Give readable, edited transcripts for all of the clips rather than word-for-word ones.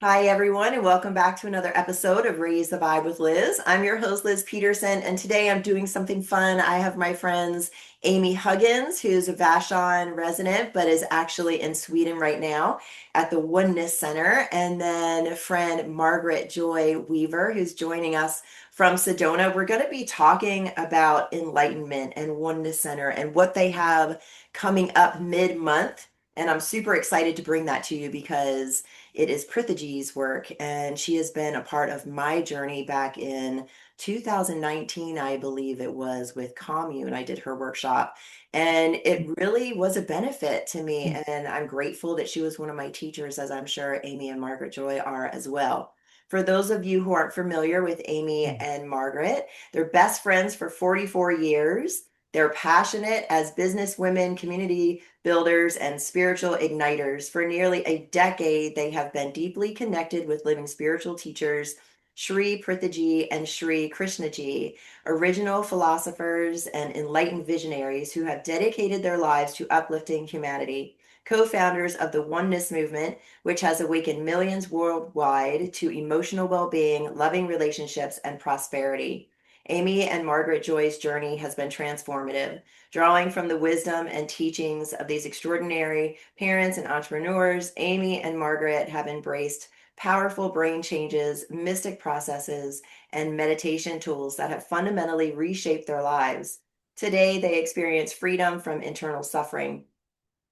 Hi, everyone, and welcome back to another episode of Raise the Vibe with Liz. I'm your host, Liz Peterson, and today I'm doing something fun. I have my friends Amy Huggins, who's a Vashon resident, but is actually in Sweden right now at the Oneness Center, and then friend Margaret Joy Weaver, who's joining us from Sedona. We're going to be talking about enlightenment and Oneness Center and what they have coming up mid-month. And I'm super excited to bring that to you because it is Prithaji's work, and she has been a part of my journey back in 2019, I believe it was, with Commune. I did her workshop, and it really was a benefit to me. And I'm grateful that she was one of my teachers, as I'm sure Amy and Margaret Joy are as well. For those of you who aren't familiar with Amy and Margaret, they're best friends for 44 years. They're passionate as businesswomen, community builders, and spiritual igniters. For nearly a decade, they have been deeply connected with living spiritual teachers Sri Prithaji and Sri Krishnaji, original philosophers and enlightened visionaries who have dedicated their lives to uplifting humanity. Co-founders of the Oneness Movement, which has awakened millions worldwide to emotional well-being, loving relationships, and prosperity. Amy and Margaret Joy's journey has been transformative, drawing from the wisdom and teachings of these extraordinary parents and entrepreneurs. Amy and Margaret have embraced powerful brain changes, mystic processes, and meditation tools that have fundamentally reshaped their lives. Today, they experience freedom from internal suffering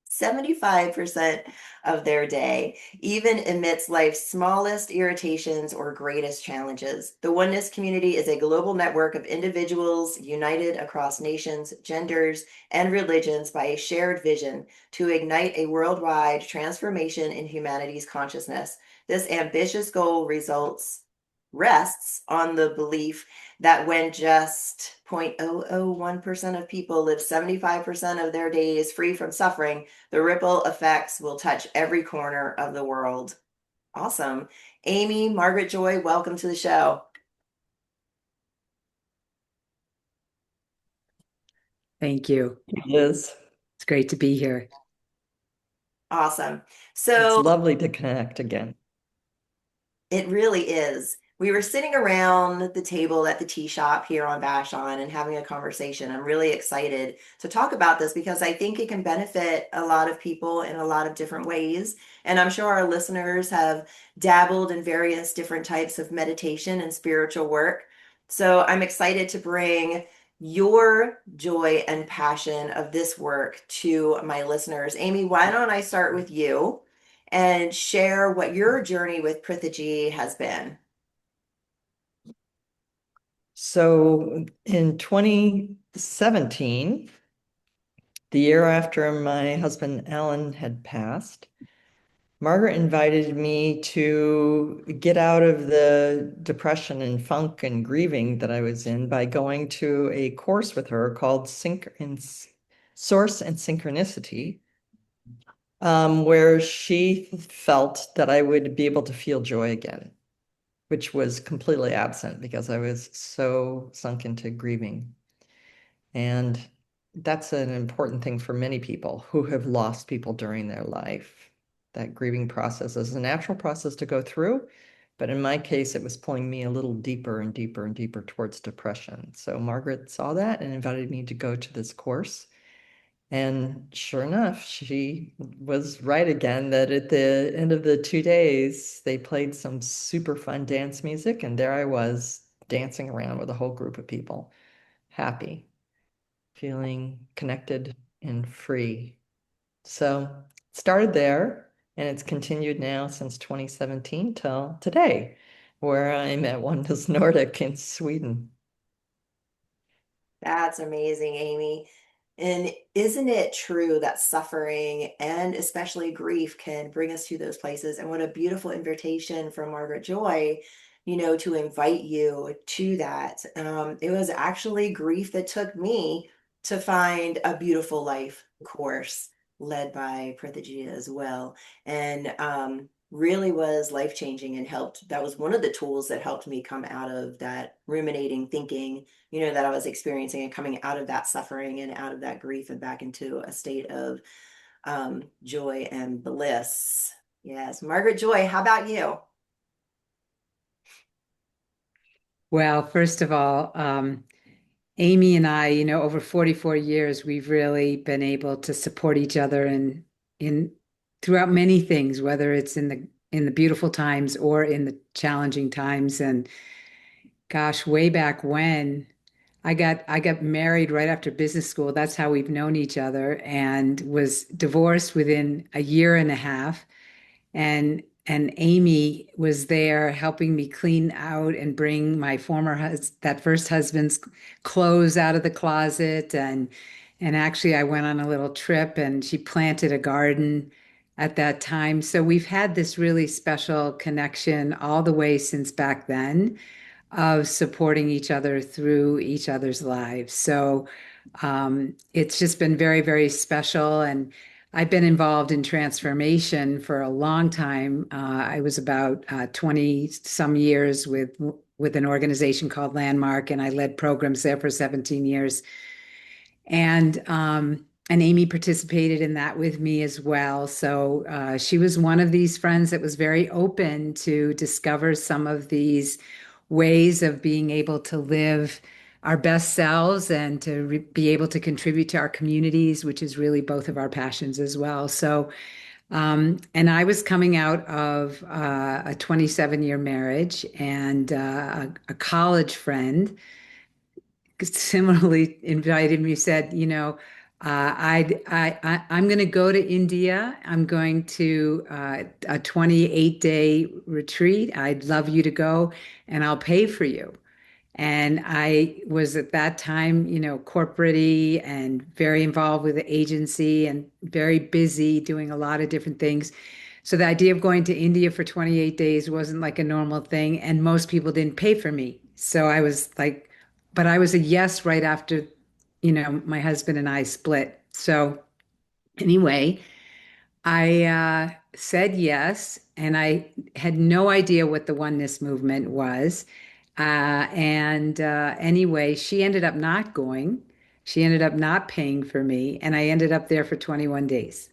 75% of their day, even amidst life's smallest irritations or greatest challenges. The Oneness community is a global network of individuals united across nations, genders, and religions by a shared vision to ignite a worldwide transformation in humanity's consciousness. This ambitious goal rests on the belief that when just 0.001% of people live 75% of their days free from suffering, the ripple effects will touch every corner of the world. Awesome. Amy, Margaret Joy, welcome to the show. Thank you. Liz. It's great to be here. Awesome. It's So lovely to connect again. it really is. We were sitting around the table at the tea shop here on Vashon and having a conversation. I'm really excited to talk about this because I think it can benefit a lot of people in a lot of different ways. And I'm sure our listeners have dabbled in various different types of meditation and spiritual work. So I'm excited to bring your joy and passion of this work to my listeners. Amy, why don't I start with you and share what your journey with Prithaji has been? So in 2017, the year after my husband Alan had passed, Margaret invited me to get out of the depression and funk and grieving that I was in by going to a course with her called Source and Synchronicity, where she felt that I would be able to feel joy again, which was completely absent because I was so sunk into grieving. And that's an important thing for many people who have lost people during their life. That grieving process is a natural process to go through, but in my case, it was pulling me a little deeper and deeper and deeper towards depression. So Margaret saw that and invited me to go to this course. And sure enough, she was right again that at the end of the 2 days, they played some super fun dance music, and there I was dancing around with a whole group of people, happy, feeling connected and free. So it started there, and it's continued now since 2017 till today, where I'm at Oneness Nordic in Sweden. That's amazing, Amy. And isn't it true that suffering and especially grief can bring us to those places? And what a beautiful invitation from Margaret Joy, to invite you to that. It was actually grief that took me to find a beautiful life course led by Prithaji as well. And really was life changing and helped. That was one of the tools that helped me come out of that ruminating thinking that I was experiencing and coming out of that suffering and out of that grief and back into a state of joy and bliss. Yes. Margaret Joy, how about you? Well, first of all, Amy and I, over 44 years, we've really been able to support each other in throughout many things, whether it's in the beautiful times or in the challenging times. And gosh, way back when I got married right after business school. That's how we've known each other, and was divorced within a year and a half. And Amy was there helping me clean out and bring my that first husband's clothes out of the closet. And actually I went on a little trip and she planted a garden at that time. So we've had this really special connection all the way since back then, of supporting each other through each other's lives. So it's just been very, very special. And I've been involved in transformation for a long time. I was about 20 some years with an organization called Landmark, and I led programs there for 17 years. And Amy participated in that with me as well. So she was one of these friends that was very open to discover some of these ways of being able to live our best selves and to be able to contribute to our communities, which is really both of our passions as well. So, and I was coming out of a 27-year marriage, and a college friend similarly invited me, said, I'm going to go to India. I'm going to a 28-day retreat. I'd love you to go, and I'll pay for you. And I was at that time, corporate-y and very involved with the agency and very busy doing a lot of different things. So the idea of going to India for 28 days wasn't like a normal thing, and most people didn't pay for me. So I was like, but I was a yes right after, my husband and I split. So anyway, I said yes, and I had no idea what the oneness movement was. And anyway, she ended up not going. She ended up not paying for me, and I ended up there for 21 days.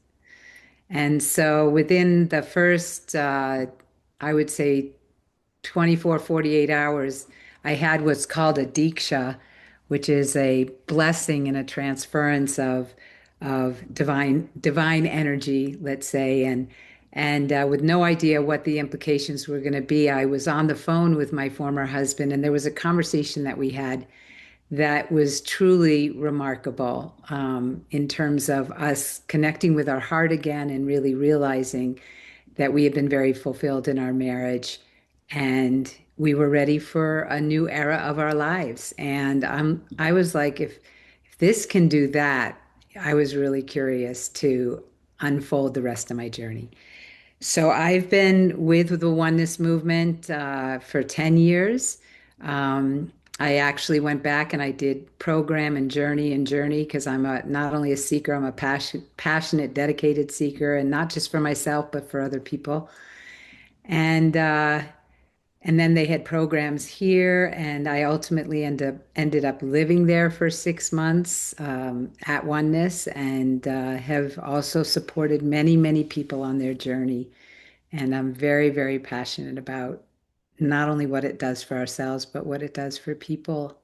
And so within the first, I would say 24, 48 hours, I had what's called a diksha, which is a blessing and a transference of divine energy, let's say, and with no idea what the implications were going to be. I was on the phone with my former husband, and there was a conversation that we had that was truly remarkable, in terms of us connecting with our heart again and really realizing that we had been very fulfilled in our marriage, and we were ready for a new era of our lives. And I was like, if this can do that, I was really curious to unfold the rest of my journey. So I've been with the Oneness movement for 10 years. I actually went back and I did program and journey because not only a seeker, I'm a passionate, dedicated seeker, and not just for myself, but for other people. And uh, and then they had programs here, and I ultimately ended up living there for 6 months, at Oneness, and have also supported many, many people on their journey. And I'm very, very passionate about not only what it does for ourselves, but what it does for people.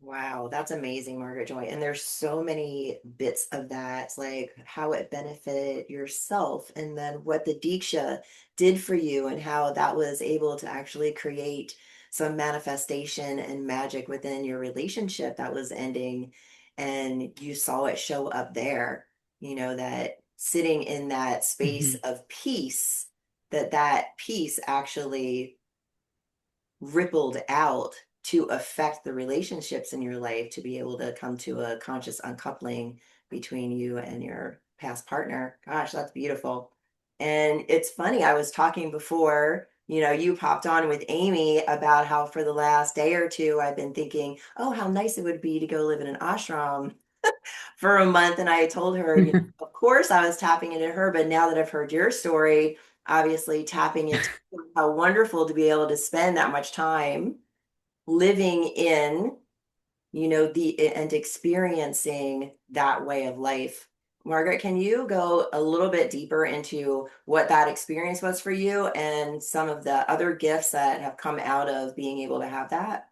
Wow, that's amazing, Margaret Joy. And there's so many bits of that, like how it benefited yourself, and then what the Diksha did for you, and how that was able to actually create some manifestation and magic within your relationship that was ending. And you saw it show up there, that sitting in that space Mhm. of peace, that peace actually rippled out to affect the relationships in your life, to be able to come to a conscious uncoupling between you and your past partner. Gosh, that's beautiful. And it's funny, I was talking before, you popped on with Amy about how for the last day or two I've been thinking, oh, how nice it would be to go live in an ashram for a month. And I told her, of course I was tapping into her, but now that I've heard your story, obviously tapping into how wonderful to be able to spend that much time living in, the and experiencing that way of life Margaret, can you go a little bit deeper into what that experience was for you and some of the other gifts that have come out of being able to have that?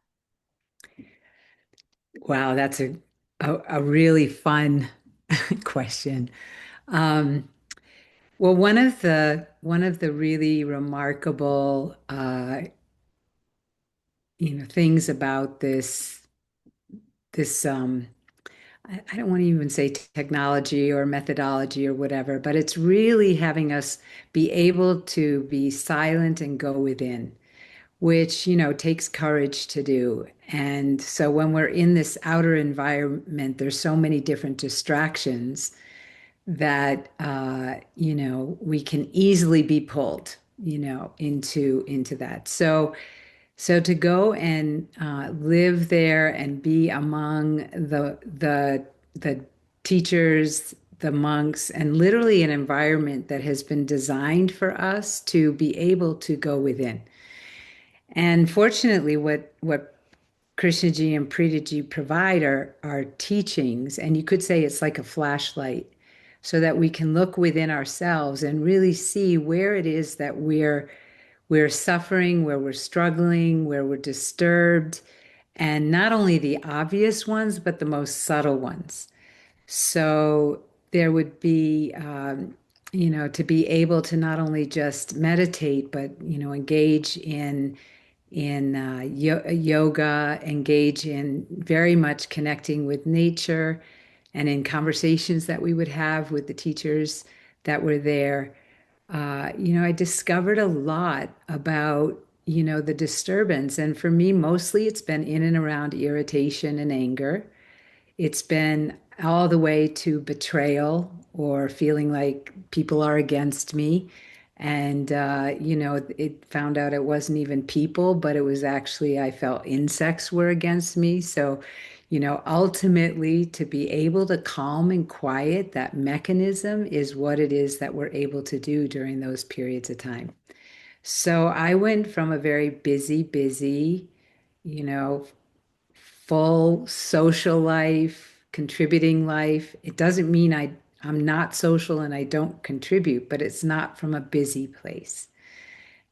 Wow, that's a really fun question. Um, well, one of the really remarkable things about this I don't want to even say technology or methodology or whatever, but it's really having us be able to be silent and go within, which, takes courage to do. And so when we're in this outer environment, there's so many different distractions that, we can easily be pulled, into that. So to go and live there and be among the teachers, the monks, and literally an environment that has been designed for us to be able to go within. And fortunately, what Krishnaji and Preetaji provide are teachings, and you could say it's like a flashlight, so that we can look within ourselves and really see where it is that we're suffering, where we're struggling, where we're disturbed, and not only the obvious ones, but the most subtle ones. So there would be, to be able to not only just meditate, but engage in yoga, engage in very much connecting with nature, and in conversations that we would have with the teachers that were there. I discovered a lot about, the disturbance. And for me, mostly it's been in and around irritation and anger. It's been all the way to betrayal or feeling like people are against me. And, it found out it wasn't even people, but it was actually, I felt insects were against me. So, ultimately to be able to calm and quiet that mechanism is what it is that we're able to do during those periods of time. So I went from a very busy, you know, full social life, contributing life. It doesn't mean I'm not social and I don't contribute, but it's not from a busy place.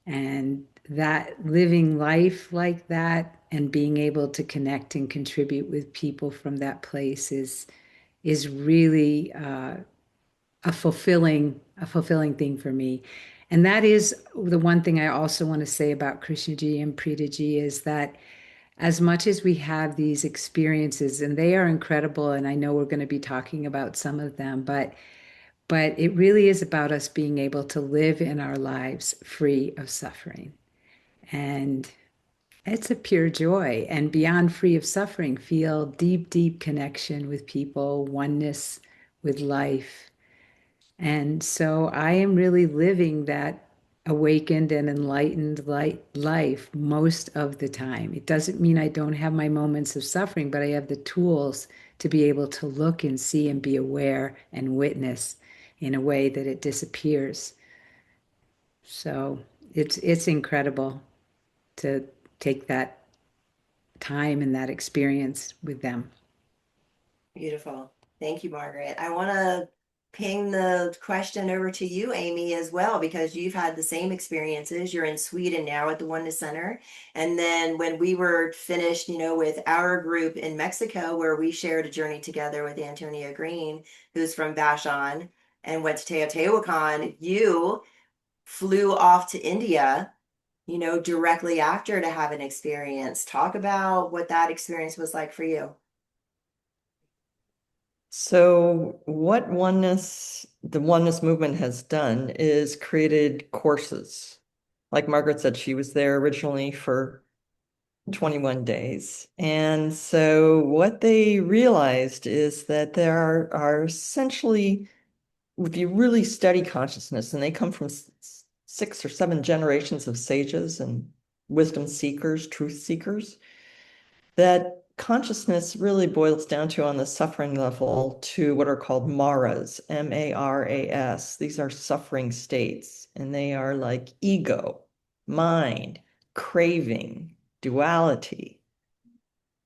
And that living life like that and being able to connect and contribute with people from that place is really a fulfilling thing for me. And that is the one thing I also want to say about Krishnaji and Preetaji is that as much as we have these experiences, and they are incredible, and I know we're going to be talking about some of them, but it really is about us being able to live in our lives free of suffering. And it's a pure joy. And beyond free of suffering, feel deep connection with people, oneness with life. And so I am really living that awakened and enlightened life most of the time. It doesn't mean I don't have my moments of suffering, but I have the tools to be able to look and see and be aware and witness in a way that it disappears. So it's incredible to take that time and that experience with them. Beautiful. Thank you, Margaret. I want to ping the question over to you, Amy, as well, because you've had the same experiences. You're in Sweden now at the Oneness Center. And then when we were finished, with our group in Mexico, where we shared a journey together with Antonia Green, who's from Vashon and went to Teotihuacan, you flew off to India, directly after to have an experience. Talk about what that experience was like for you. So what the oneness movement has done is created courses. Like Margaret said, she was there originally for 21 days. And so what they realized is that there are essentially, if you really study consciousness, and they come from 6 or 7 generations of sages and wisdom seekers, truth seekers, that consciousness really boils down to, on the suffering level, to what are called maras, M-A-R-A-S. These are suffering states, and they are like ego, mind, craving, duality.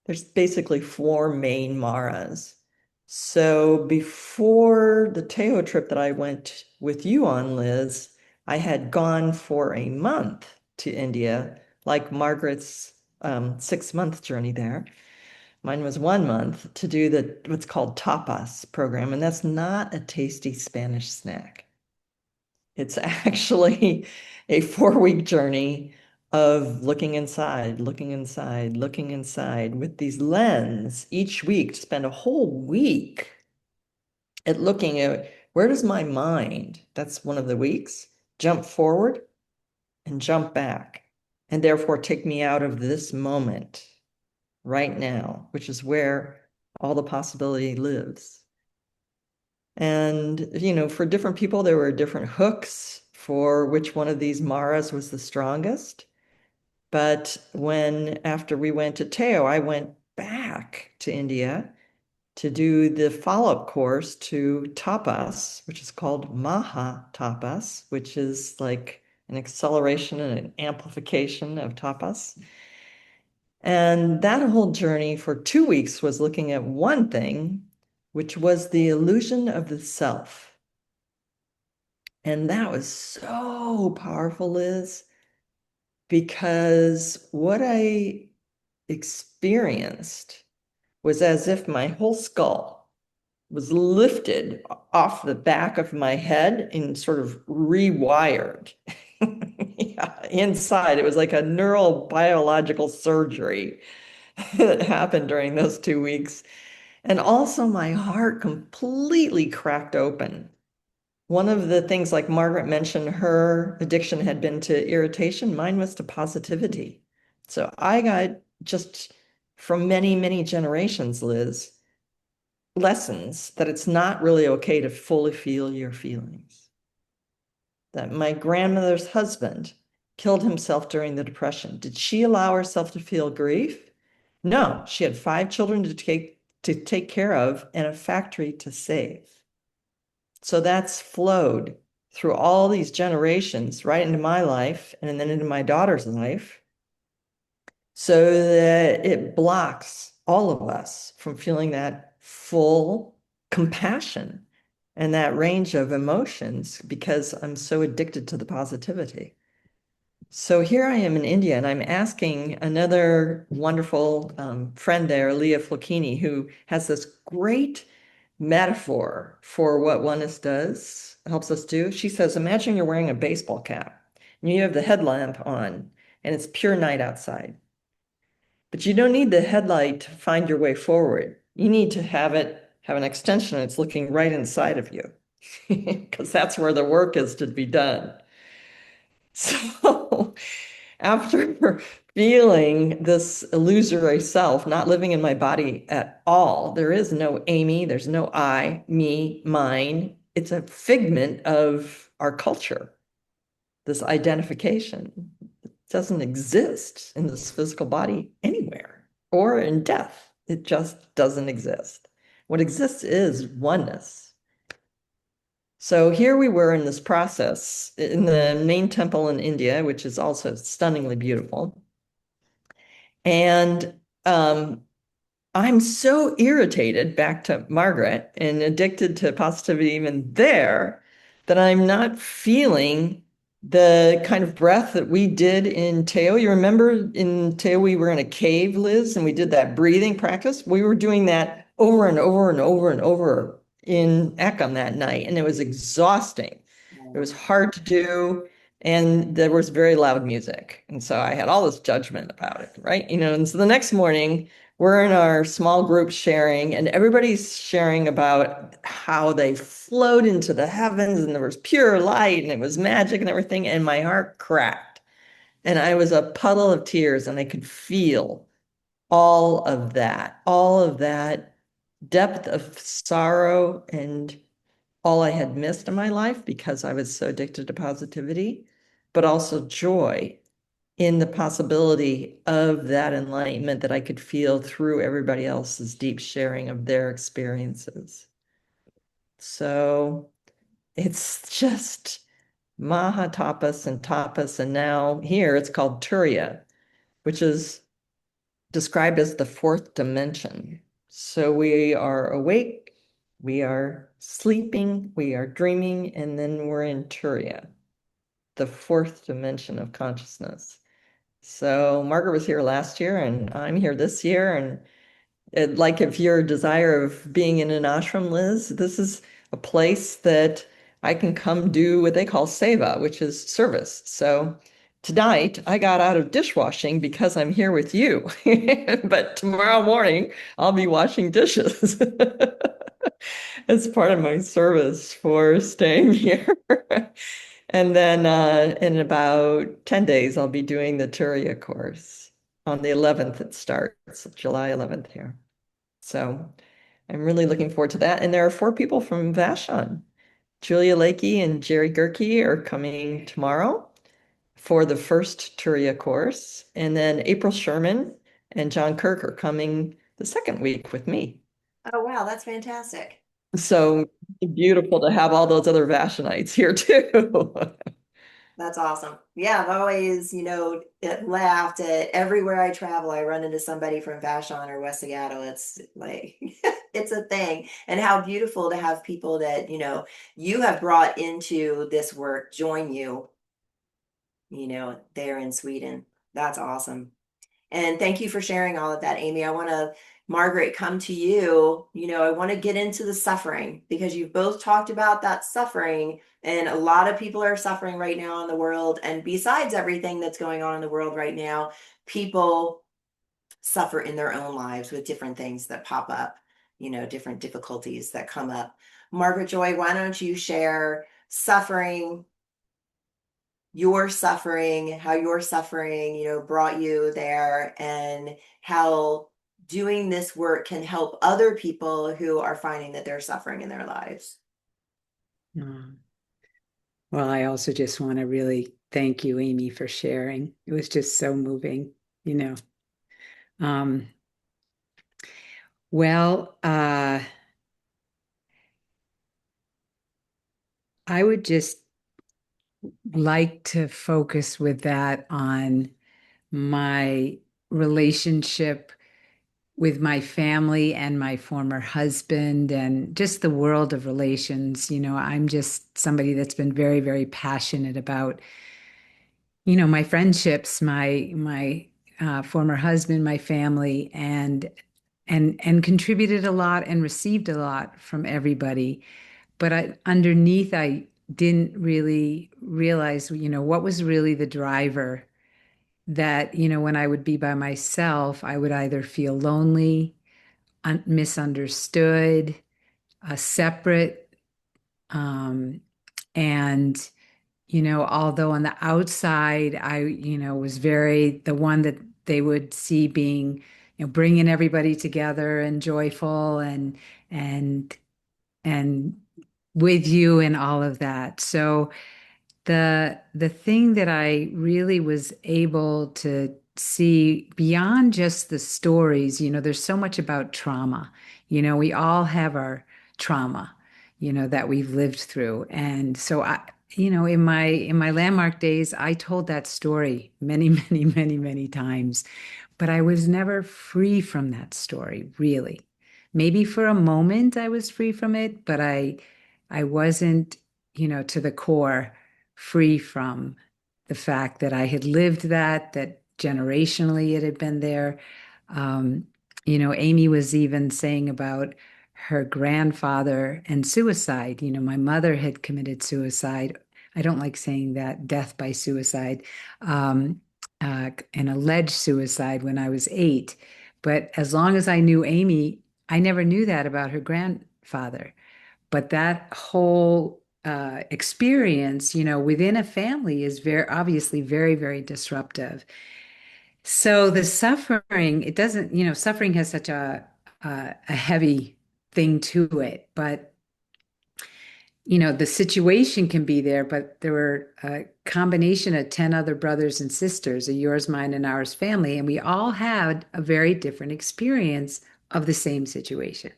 There's basically 4 main maras. So before the Teo trip that I went with you on, Liz, I had gone for a month to India, like Margaret's 6-month journey there. Mine was 1 month to do the what's called tapas program, and that's not a tasty Spanish snack. It's actually a 4-week journey of looking inside, looking inside, looking inside with these lens each week to spend a whole week at looking at where does my mind, that's one of the weeks, jump forward and jump back, and therefore take me out of this moment right now, which is where all the possibility lives. And, for different people, there were different hooks for which one of these Maras was the strongest. But after we went to Teo, I went back to India to do the follow-up course to tapas, which is called Maha Tapas, which is like an acceleration and an amplification of tapas. And that whole journey for 2 weeks was looking at one thing, which was the illusion of the self. And that was so powerful, Liz, because what I experienced was as if my whole skull was lifted off the back of my head and sort of rewired. Yeah, inside, it was like a neurobiological surgery that happened during those 2 weeks. And also, my heart completely cracked open. One of the things, like Margaret mentioned, her addiction had been to irritation, mine was to positivity. So I got just from many, many generations, Liz, lessons that it's not really okay to fully feel your feelings. That my grandmother's husband killed himself during the Depression. Did she allow herself to feel grief? No, she had 5 children to take care of and a factory to save. So that's flowed through all these generations right into my life and then into my daughter's life, so that it blocks all of us from feeling that full compassion and that range of emotions because I'm so addicted to the positivity. So here I am in India, and I'm asking another wonderful friend there, Leah Flocchini, who has this great metaphor for what oneness does, helps us do. She says, imagine you're wearing a baseball cap and you have the headlamp on and it's pure night outside. But you don't need the headlight to find your way forward. You need to have an extension that's looking right inside of you because that's where the work is to be done. So after feeling this illusory self, not living in my body at all, there is no Amy, there's no I, me, mine. It's a figment of our culture, this identification. It doesn't exist in this physical body anywhere or in death. It just doesn't exist. What exists is oneness. So here we were in this process in the main temple in India, which is also stunningly beautiful. And I'm so irritated, back to Margaret, and addicted to positivity even there, that I'm not feeling the kind of breath that we did in Teo. You remember in Teo, we were in a cave, Liz, and we did that breathing practice. We were doing that over and over and over and over in Ekam that night, and it was exhausting. It was hard to do, and there was very loud music. And so I had all this judgment about it, right? And so the next morning, we're in our small group sharing, and everybody's sharing about how they flowed into the heavens and there was pure light and it was magic and everything. And my heart cracked and I was a puddle of tears, and I could feel all of that depth of sorrow and all I had missed in my life because I was so addicted to positivity, but also joy in the possibility of that enlightenment that I could feel through everybody else's deep sharing of their experiences. So it's just Maha Tapas and Tapas, and now here it's called Turiya, which is described as the 4th dimension. So we are awake We are sleeping, we are dreaming, and then we're in Turiya, the fourth dimension of consciousness. So Margaret was here last year, and I'm here this year. And like if your desire of being in an ashram, Liz, this is a place that I can come do what they call seva, which is service. So tonight I got out of dishwashing because I'm here with you. But tomorrow morning I'll be washing dishes. As part of my service for staying here. And then in about 10 days, I'll be doing the Turiya course. On the 11th, it starts, July 11th here. So I'm really looking forward to that. And there are four people from Vashon. Julia Lakey and Jerry Gerke are coming tomorrow for the first Turiya course. And then April Sherman and John Kirk are coming the second week with me. Oh, wow, that's fantastic. So beautiful to have all those other Vashonites here too. That's awesome. Yeah, I've always, laughed at everywhere I travel, I run into somebody from Vashon or West Seattle. It's like it's a thing. And how beautiful to have people that, you have brought into this work join you, there in Sweden. That's awesome. And thank you for sharing all of that, Amy. Margaret, come to you. I want to get into the suffering because you've both talked about that suffering, and a lot of people are suffering right now in the world. And besides everything that's going on in the world right now, people suffer in their own lives with different things that pop up, different difficulties that come up. Margaret Joy, why don't you share how your suffering, brought you there, and how doing this work can help other people who are finding that they're suffering in their lives. Mm. Well, I also just want to really thank you, Amy, for sharing. It was just so moving, you know. Um, well, I would just like to focus with that on my relationship with my family and my former husband and just the world of relations. I'm just somebody that's been very, very passionate about, my friendships, my former husband, my family, and contributed a lot and received a lot from everybody. But underneath, I didn't really realize, what was really the driver that, when I would be by myself, I would either feel lonely, misunderstood, separate. Um, and, although on the outside, I, was very the one that they would see being, bringing everybody together and joyful and, and with you and all of that. So, the thing that I really was able to see beyond just the stories, there's so much about trauma. We all have our trauma, that we've lived through. And so in my landmark days, I told that story many, many, many, many times, but I was never free from that story, really. Maybe for a moment I was free from it, but I wasn't, to the core free from the fact that I had lived that generationally it had been there. Um, Amy was even saying about her grandfather and suicide. My mother had committed suicide. I don't like saying that, death by suicide, an alleged suicide when I was 8. But as long as I knew Amy, I never knew that about her grandfather. But that whole experience, within a family is very obviously very, very disruptive. So the suffering, it doesn't, suffering has such a heavy thing to it, but the situation can be there, but there were a combination of 10 other brothers and sisters, a yours, mine, and ours family, and we all had a very different experience of the same situation.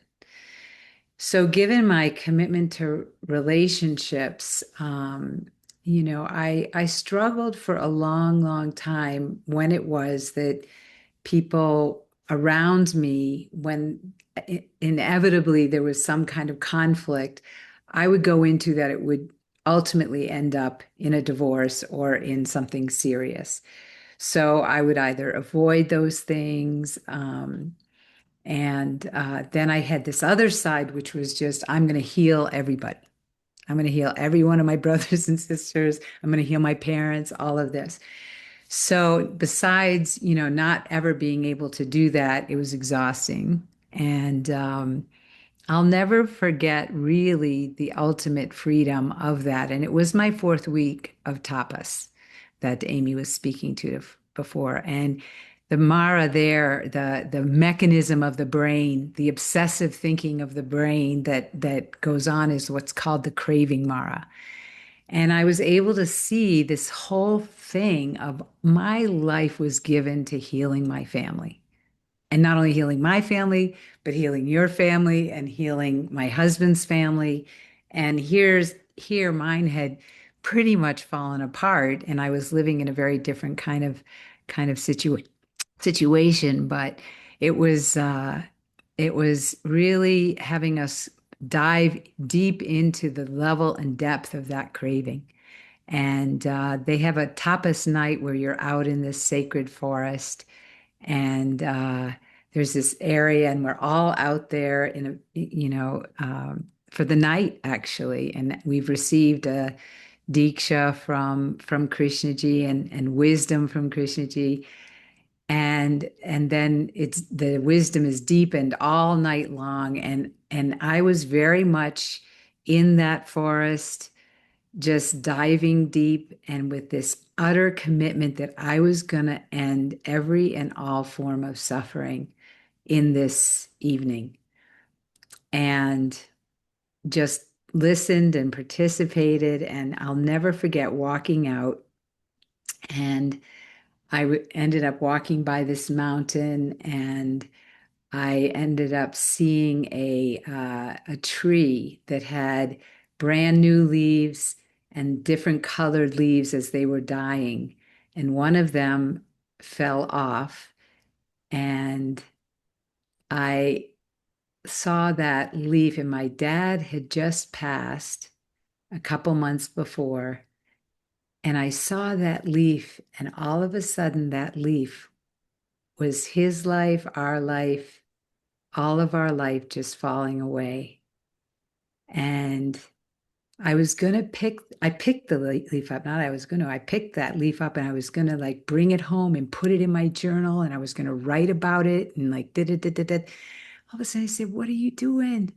So, given my commitment to relationships, I struggled for a long, long time when it was that people around me, when inevitably there was some kind of conflict, I would go into that it would ultimately end up in a divorce or in something serious. So I would either avoid those things, and then I had this other side, which was just, I'm going to heal everybody. I'm going to heal every one of my brothers and sisters. I'm going to heal my parents, all of this. So besides, not ever being able to do that, it was exhausting. And I'll never forget really the ultimate freedom of that. And it was my fourth week of tapas that Amy was speaking to before. And the Mara there, the mechanism of the brain, the obsessive thinking of the brain that goes on is what's called the craving Mara. And I was able to see this whole thing of my life was given to healing my family. And not only healing my family, but healing your family and healing my husband's family. And here mine had pretty much fallen apart, and I was living in a very different kind of situation. But it was it was really having us dive deep into the level and depth of that craving. And they have a tapas night where you're out in this sacred forest, and there's this area, and we're all out there in for the night actually. And we've received a diksha from Krishnaji and wisdom from Krishnaji, and then it's the wisdom is deepened all night long, and I was very much in that forest, just diving deep and with this utter commitment that I was going to end every and all form of suffering in this evening, and just listened and participated. And I'll never forget walking out, and ended up walking by this mountain, and I ended up seeing a tree that had brand new leaves and different colored leaves as they were dying. And one of them fell off, and I saw that leaf, and my dad had just passed a couple months before. And I saw that leaf, and all of a sudden, that leaf was his life, our life, all of our life just falling away. And I picked the leaf up, not I was going to, I picked that leaf up, and I was going to like bring it home and put it in my journal, and I was going to write about it and like did it, did it, did. All of a sudden I said, "What are you doing?"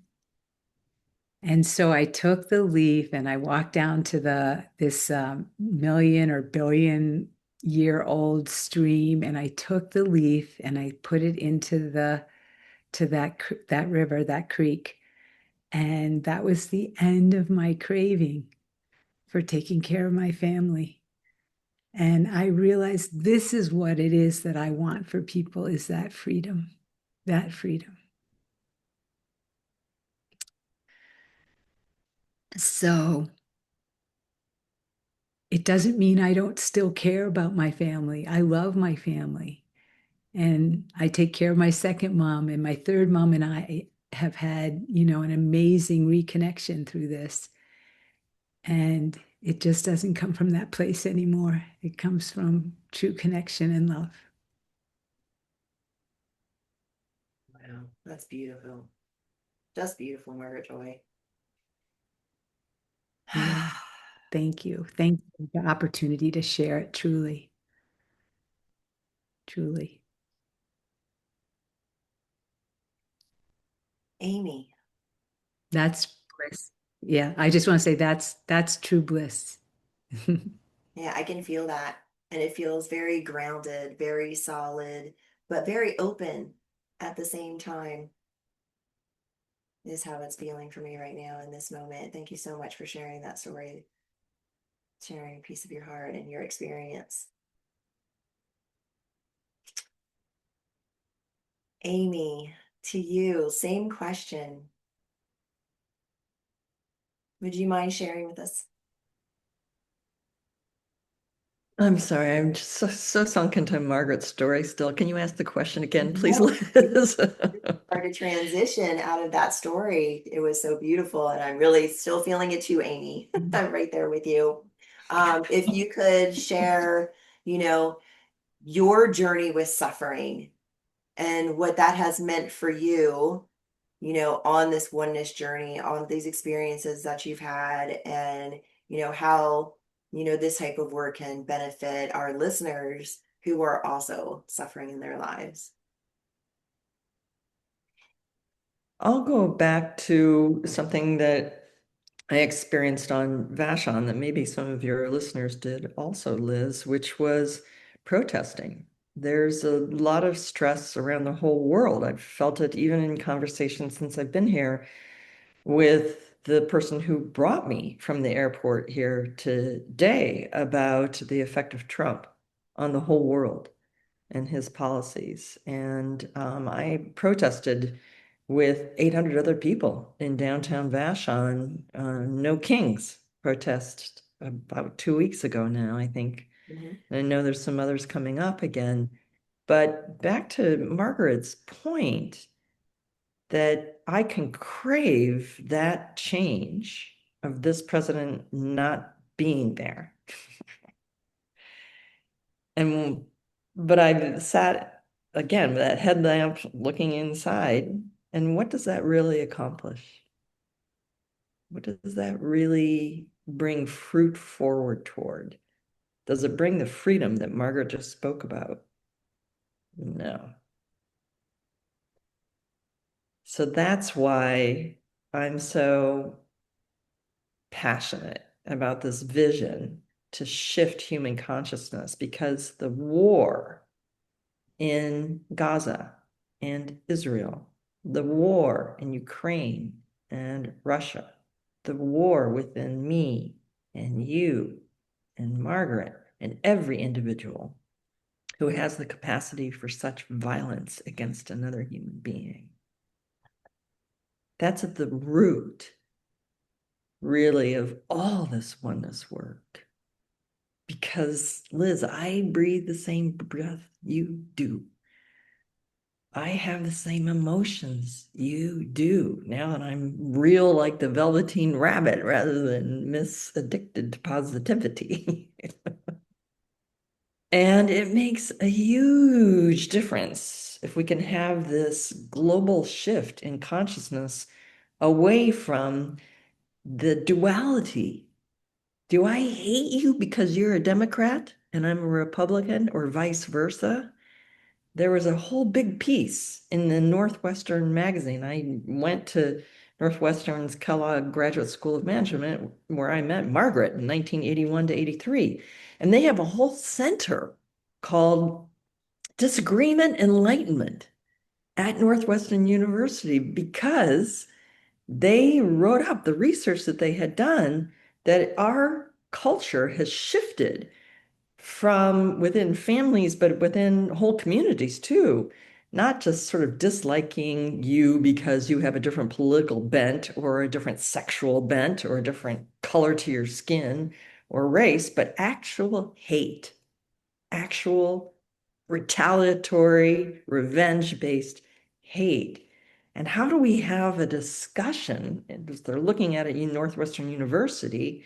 And so I took the leaf and I walked down to this million or billion year old stream, and I took the leaf and I put it into that river, that creek. And that was the end of my craving for taking care of my family. And I realized this is what it is that I want for people, is that freedom, that freedom. So it doesn't mean I don't still care about my family. I love my family. And I take care of my second mom, and my third mom and I have had, an amazing reconnection through this. And it just doesn't come from that place anymore. It comes from true connection and love. Wow, that's beautiful. Just beautiful, Margaret Joy. Yeah. Thank you. Thank you for the opportunity to share it truly, truly. Amy. That's bliss. Yeah, I just want to say that's true bliss. Yeah, I can feel that. And it feels very grounded, very solid, but very open at the same time, is how it's feeling for me right now in this moment. Thank you so much for sharing that story, sharing a piece of your heart and your experience. Amy, to you, same question. Would you mind sharing with us? I'm sorry, I'm just so sunk into Margaret's story still. Can you ask the question again, please, No, Liz? hard to transition out of that story. It was so beautiful, and I'm really still feeling it too, Amy. I'm right there with you. If you could share, you know, your journey with suffering and what that has meant for you, on this oneness journey, on these experiences that you've had, and, how, this type of work can benefit our listeners who are also suffering in their lives. I'll go back to something that I experienced on Vashon that maybe some of your listeners did also, Liz, which was protesting. There's a lot of stress around the whole world. I've felt it even in conversations since I've been here with the person who brought me from the airport here today about the effect of Trump on the whole world and his policies. And I protested with 800 other people in downtown Vashon, No Kings protest about 2 weeks ago now, I think. Mhm. And I know there's some others coming up again. But back to Margaret's point that I can crave that change of this president not being there. And but I've sat again with that headlamp looking inside, and what does that really accomplish? What does that really bring fruit forward toward? Does it bring the freedom that Margaret just spoke about? No. So that's why I'm so passionate about this vision to shift human consciousness, because the war in Gaza and Israel, the war in Ukraine and Russia, the war within me and you and Margaret and every individual who has the capacity for such violence against another human being. That's at the root, really, of all this oneness work. Because, Liz, I breathe the same breath you do. I have the same emotions you do now that I'm real like the Velveteen Rabbit rather than Miss Addicted to Positivity. And it makes a huge difference if we can have this global shift in consciousness away from the duality. Do I hate you because you're a Democrat and I'm a Republican, or vice versa? There was a whole big piece in the Northwestern magazine. I went to Northwestern's Kellogg Graduate School of Management, where I met Margaret in 1981 to 83. And they have a whole center called Disagreement Enlightenment at Northwestern University, because they wrote up the research that they had done that our culture has shifted from within families, but within whole communities too. Not just sort of disliking you because you have a different political bent or a different sexual bent or a different color to your skin or race, but actual hate, actual retaliatory, revenge-based hate. And how do we have a discussion? As they're looking at it in Northwestern University,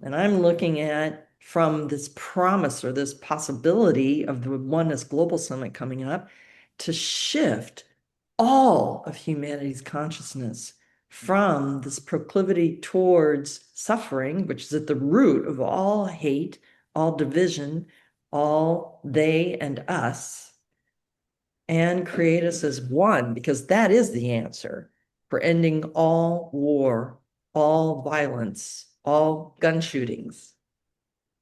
and I'm looking at from this promise or this possibility of the Oneness Global Summit coming up to shift all of humanity's consciousness from this proclivity towards suffering, which is at the root of all hate, all division, all they and us, and create us as one, because that is the answer for ending all war, all violence, all gun shootings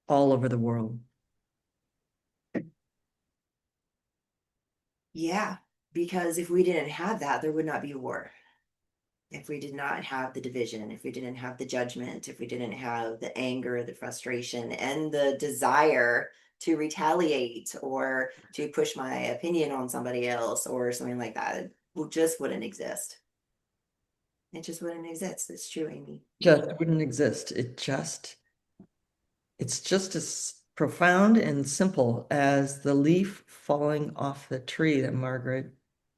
all over the world. Yeah, because if we didn't have that, there would not be a war. If we did not have the division, if we didn't have the judgment, if we didn't have the anger, the frustration, and the desire to retaliate or to push my opinion on somebody else or something like that, it just wouldn't exist. It just wouldn't exist. It's true, Amy. Just wouldn't exist. It's just as profound and simple as the leaf falling off the tree that Margaret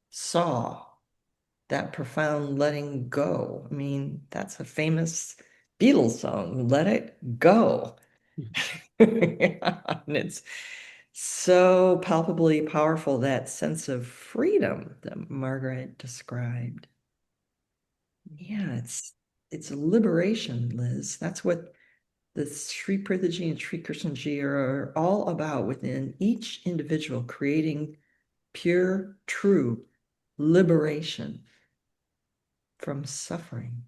saw, that profound letting go. I mean, that's a famous Beatles song, Let It Go. And it's so palpably powerful, that sense of freedom that Margaret described. Yeah, it's liberation, Liz. That's what the Sri Prithiji and Sri Krishnji are all about within each individual, creating pure, true liberation from suffering.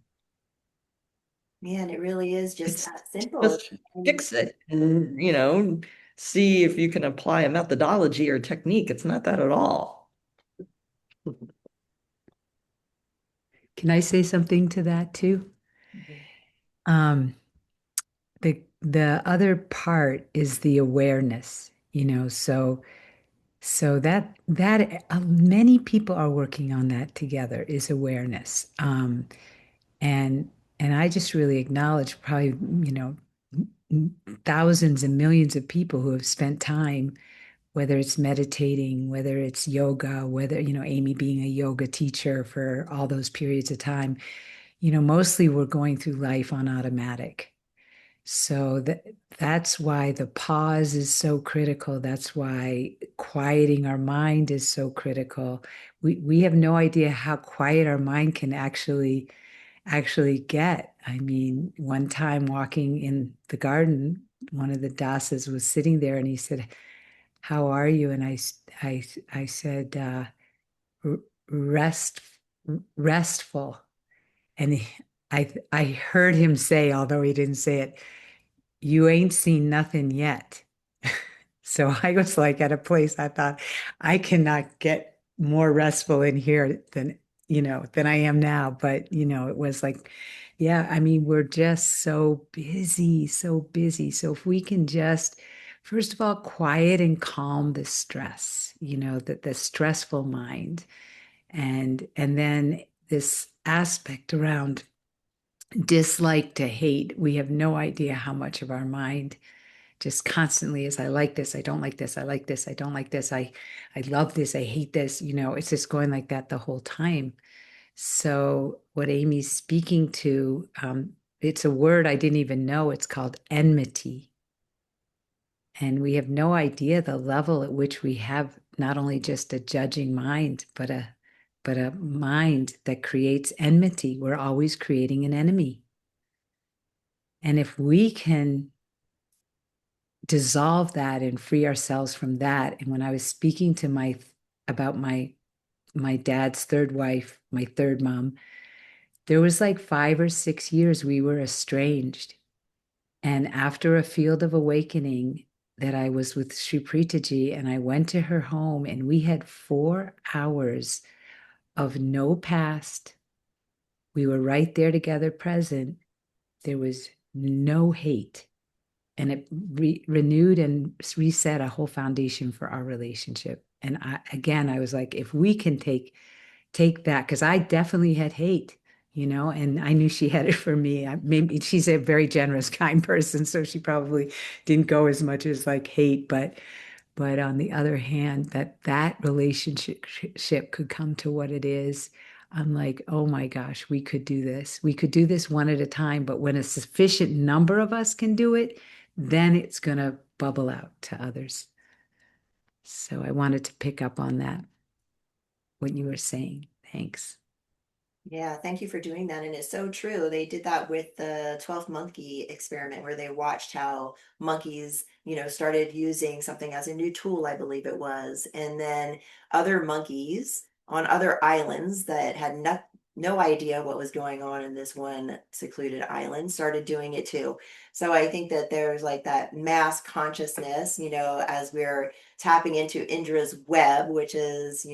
Man, it really is just It's that simple. just And fix it and, see if you can apply a methodology or technique. It's not that at all. Can I say something to that too? Um, the other part is the awareness, so that many people are working on that together is awareness. And and I just really acknowledge probably, thousands and millions of people who have spent time, whether it's meditating, whether it's yoga, whether, Amy being a yoga teacher for all those periods of time, mostly we're going through life on automatic. So that's why the pause is so critical. That's why quieting our mind is so critical. We have no idea how quiet our mind can actually get. I mean, one time walking in the garden, one of the dasas was sitting there and he said, "How are you?" And I said, "Rest, restful." And I heard him say, although he didn't say it, "You ain't seen nothing yet." So I was like at a place I thought I cannot get more restful in here than I am now. But, it was like, yeah, I mean, we're just so busy, so busy. So if we can just, first of all, quiet and calm the stress, that the stressful mind, and then this aspect around dislike to hate, we have no idea how much of our mind just constantly is, I like this, I don't like this, I like this, I don't like this, I love this, I hate this, it's just going like that the whole time. So what Amy's speaking to, it's a word I didn't even know. It's called enmity. And we have no idea the level at which we have not only just a judging mind, but a mind that creates enmity. We're always creating an enemy. And if we can dissolve that and free ourselves from that. And when I was speaking to about my dad's third wife, my third mom, there was like 5 or 6 years we were estranged. And after a field of awakening that I was with Sri Pritaji, and I went to her home, and we had 4 hours of no past. We were right there together, present. There was no hate. And it renewed and reset a whole foundation for our relationship. And I was like, if we can take that, because I definitely had hate, and I knew she had it for me. Maybe she's a very generous, kind person, so she probably didn't go as much as like hate, but on the other hand, that relationship could come to what it is. I'm like, oh my gosh, we could do this. We could do this one at a time, but when a sufficient number of us can do it, then it's going to bubble out to others. So I wanted to pick up on that, what you were saying. Thanks. yeah, thank you for doing that. And it's so true. They did that with the 12th monkey experiment where they watched how monkeys, started using something as a new tool, I believe it was. And then other monkeys on other islands that had no idea what was going on in this one secluded island started doing it too. So I think that there's like that mass consciousness, as we're tapping into Indra's web, which is,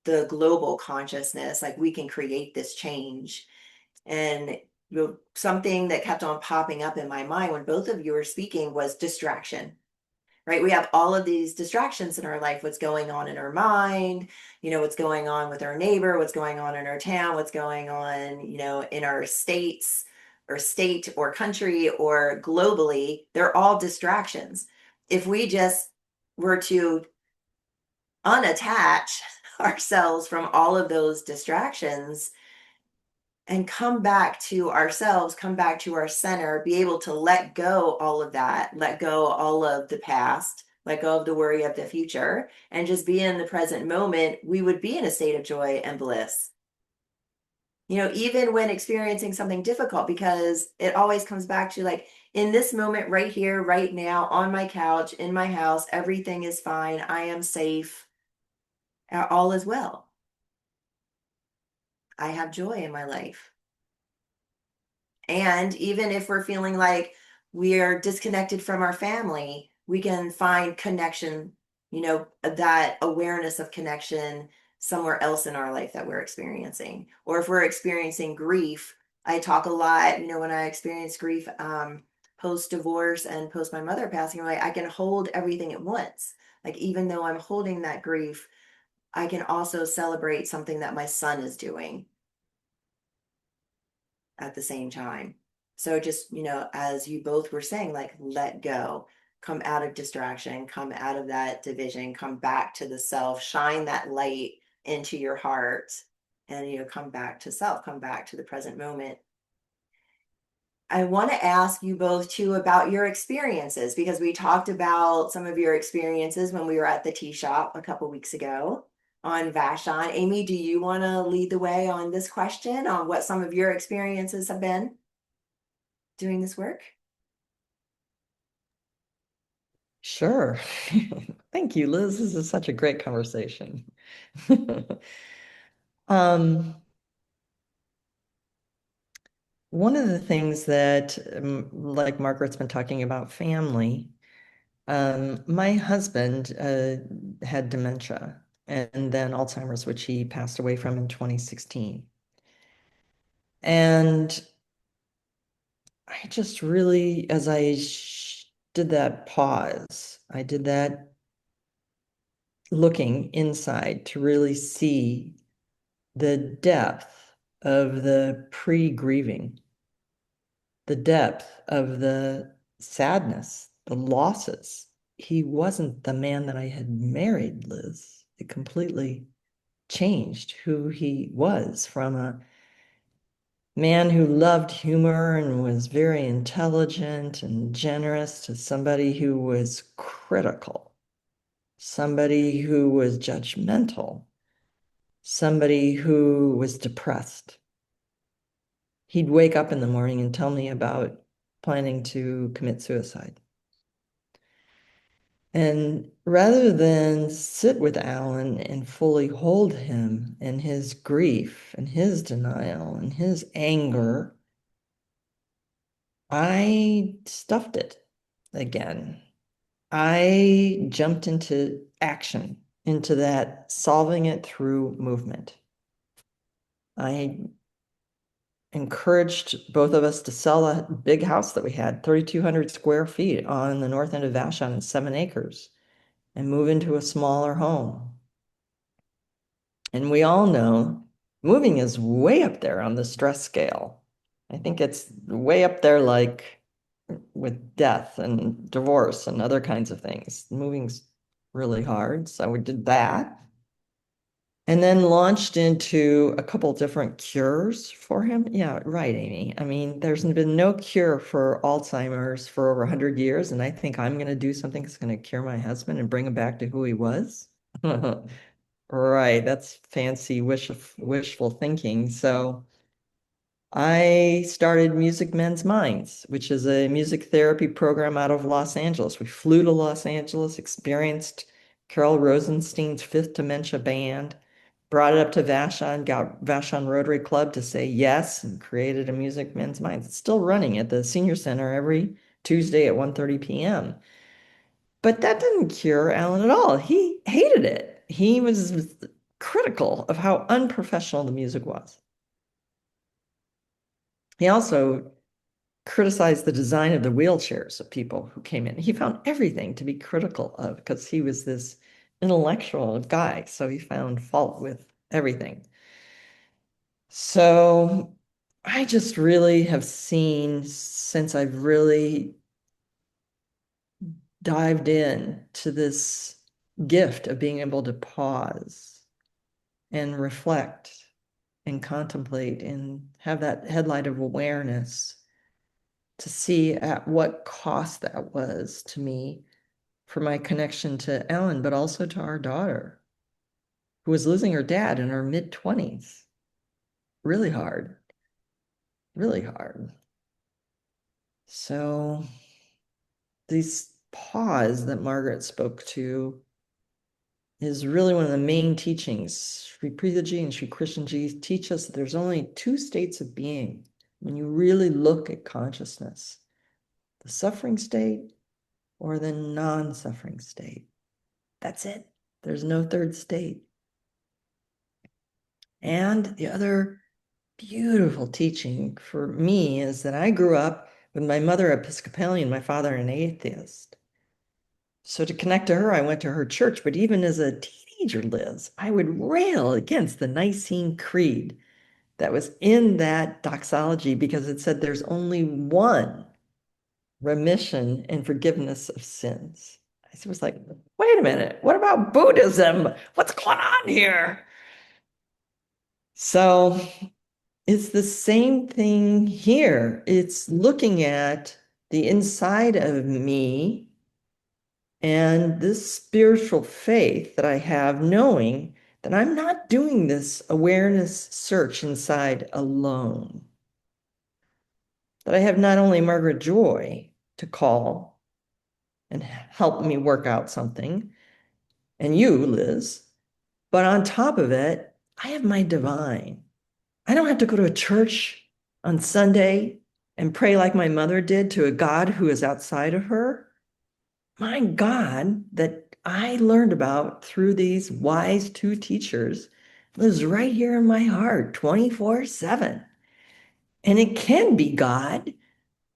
the global consciousness, like we can create this change. And something that kept on popping up in my mind when both of you were speaking was distraction, right? We have all of these distractions in our life, what's going on in our mind, what's going on with our neighbor, what's going on in our town, what's going on, in our states, or state or country or globally, they're all distractions. If we just were to unattach ourselves from all of those distractions and come back to ourselves, come back to our center, be able to let go all of that, let go all of the past, let go of the worry of the future, and just be in the present moment, we would be in a state of joy and bliss. Even when experiencing something difficult, because it always comes back to like in this moment, right here, right now, on my couch, in my house, everything is fine. I am safe. All is well. I have joy in my life. And even if we're feeling like we are disconnected from our family, we can find connection, that awareness of connection somewhere else in our life that we're experiencing. Or if we're experiencing grief, I talk a lot, when I experience grief, post divorce and post my mother passing away, I can hold everything at once. Like, even though I'm holding that grief, I can also celebrate something that my son is doing at the same time. So just, as you both were saying, like let go, come out of distraction, come out of that division, come back to the self, shine that light into your heart and, come back to self, come back to the present moment. I want to ask you both too about your experiences because we talked about some of your experiences when we were at the tea shop a couple weeks ago on Vashon. Amy, do you want to lead the way on this question on what some of your experiences have been doing this work? Sure. Thank you, Liz. This is such a great conversation. Um, One of the things that, like Margaret's been talking about family, my husband had dementia and then Alzheimer's, which he passed away from in 2016. And I just really, as I did that pause, I did that looking inside to really see the depth of the pre-grieving, the depth of the sadness, the losses. He wasn't the man that I had married, Liz. It completely changed who he was from a man who loved humor and was very intelligent and generous to somebody who was critical, somebody who was judgmental, somebody who was depressed. He'd wake up in the morning and tell me about planning to commit suicide. And rather than sit with Alan and fully hold him in his grief and his denial and his anger, I stuffed it again. I jumped into action, into that solving it through movement. I encouraged both of us to sell a big house that we had, 3,200 square feet on the north end of Vashon and 7 acres, and move into a smaller home. And we all know moving is way up there on the stress scale. I think it's way up there, like with death and divorce and other kinds of things. Moving's really hard. So we did that. And then launched into a couple different cures for him. Yeah, right, Amy. I mean, there's been no cure for Alzheimer's for over 100 years, and I think I'm going to do something that's going to cure my husband and bring him back to who he was. Right, that's fancy wishful thinking. So I started Music Men's Minds, which is a music therapy program out of Los Angeles. We flew to Los Angeles, experienced Carol Rosenstein's Fifth Dementia Band, brought it up to Vashon, got Vashon Rotary Club to say yes, and created a Music Men's Minds. It's still running at the Senior Center every Tuesday at 1:30 p.m. But that didn't cure Alan at all. He hated it. He was critical of how unprofessional the music was. He also criticized the design of the wheelchairs of people who came in. He found everything to be critical of because he was this intellectual guy. So he found fault with everything. So I just really have seen since I've really dived in to this gift of being able to pause and reflect and contemplate and have that headlight of awareness to see at what cost that was to me for my connection to Ellen, but also to our daughter, who was losing her dad in her mid-20s. Really hard, really hard. So this pause that Margaret spoke to is really one of the main teachings. Sri Pritaji and Sri Krishnaji teach us that there's only two states of being when you really look at consciousness, the suffering state or the non-suffering state. That's it. There's no third state. And the other beautiful teaching for me is that I grew up with my mother Episcopalian, my father an atheist. So to connect to her, I went to her church. But even as a teenager, Liz, I would rail against the Nicene Creed that was in that doxology because it said there's only one remission and forgiveness of sins. I was like, wait a minute, what about Buddhism? What's going on here? So it's the same thing here. It's looking at the inside of me and this spiritual faith that I have, knowing that I'm not doing this awareness search inside alone. That I have not only Margaret Joy to call and help me work out something, and you, Liz, but on top of it, I have my divine. I don't have to go to a church on Sunday and pray like my mother did to a God who is outside of her. My God that I learned about through these wise two teachers lives right here in my heart 24/7. And it can be God,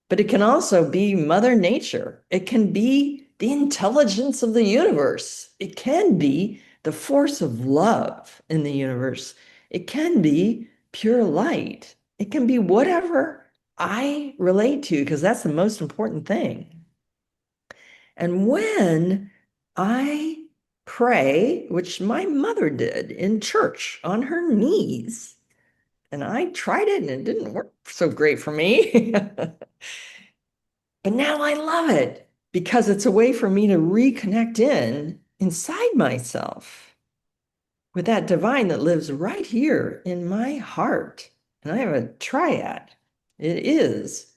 but it can also be Mother Nature. It can be the intelligence of the universe. It can be the force of love in the universe. It can be pure light. It can be whatever I relate to, because that's the most important thing. And when I pray, which my mother did in church on her knees, and I tried it and it didn't work so great for me. But now I love it because it's a way for me to reconnect inside myself with that divine that lives right here in my heart. And I have a triad. It is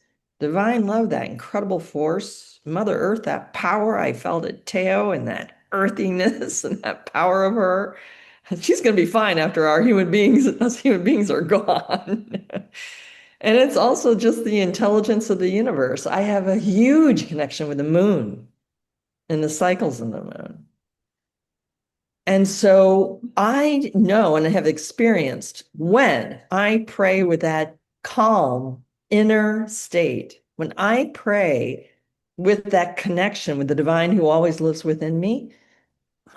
divine love, that incredible force, Mother Earth, that power I felt at Teo, and that earthiness and that power of her. She's going to be fine after us human beings are gone. And it's also just the intelligence of the universe. I have a huge connection with the moon and the cycles of the moon. And so I know and have experienced when I pray with that calm inner state, when I pray with that connection with the divine who always lives within me,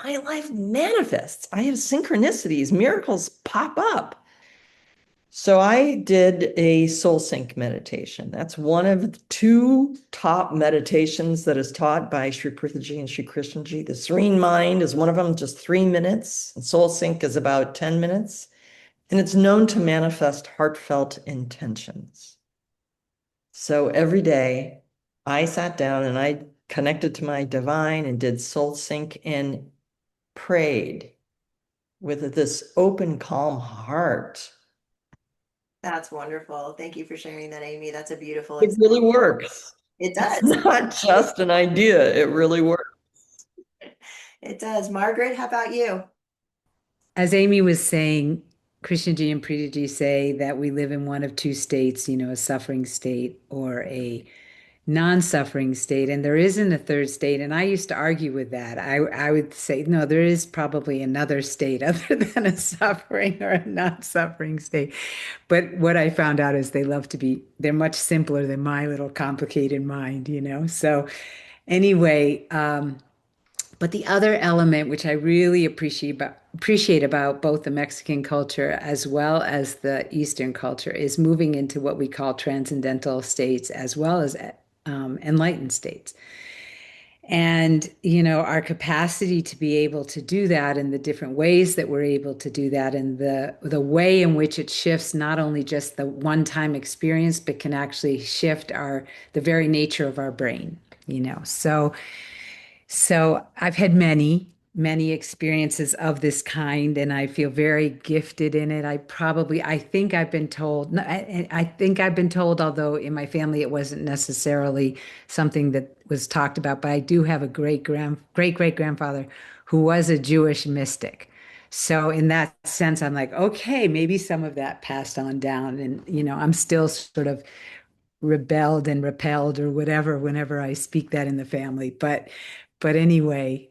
my life manifests. I have synchronicities, miracles pop up. So I did a soul sync meditation. That's one of the two top meditations that is taught by Sri Prithiji and Sri Krishnaji. The Serene Mind is one of them, just 3 minutes. And soul sync is about 10 minutes. And it's known to manifest heartfelt intentions. So every day I sat down and I connected to my divine and did soul sync and prayed with this open, calm heart. That's wonderful. Thank you for sharing that, Amy. That's a beautiful It really example. works. It It's does. not just an idea, it really works. It does. Margaret, how about you? As Amy was saying, Krishnaji and Preetaji say that we live in one of two states, a suffering state or a non-suffering state, and there isn't a third state. And I used to argue with that. I would say, no, there is probably another state other than a suffering or a non-suffering state. But what I found out is they're much simpler than my little complicated mind. So anyway, But the other element, which I really appreciate about both the Mexican culture as well as the Eastern culture, is moving into what we call transcendental states as well as enlightened states. And, our capacity to be able to do that and the different ways that we're able to do that and the way in which it shifts not only just the one-time experience, but can actually shift the very nature of our brain, So I've had many experiences of this kind, and I feel very gifted in it. I think I've been told, no, I think I've been told, although in my family it wasn't necessarily something that was talked about, but I do have a great grandfather who was a Jewish mystic. So in that sense, I'm like, okay, maybe some of that passed on down, and I'm still sort of rebelled and repelled or whatever whenever I speak that in the family. But anyway,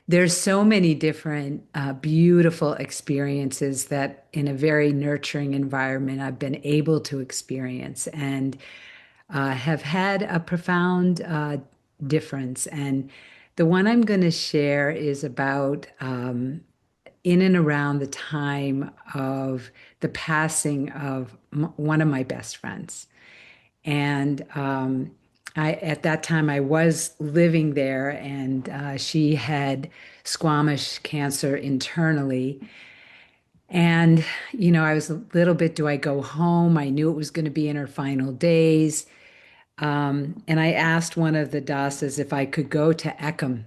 there's so many different beautiful experiences that in a very nurturing environment I've been able to experience and have had a profound difference. And the one I'm going to share is about in and around the time of the passing of one of my best friends. And at that time, I was living there, and she had squamous cancer internally. And, I was a little bit, do I go home? I knew it was going to be in her final days. And I asked one of the dasas if I could go to Eckham.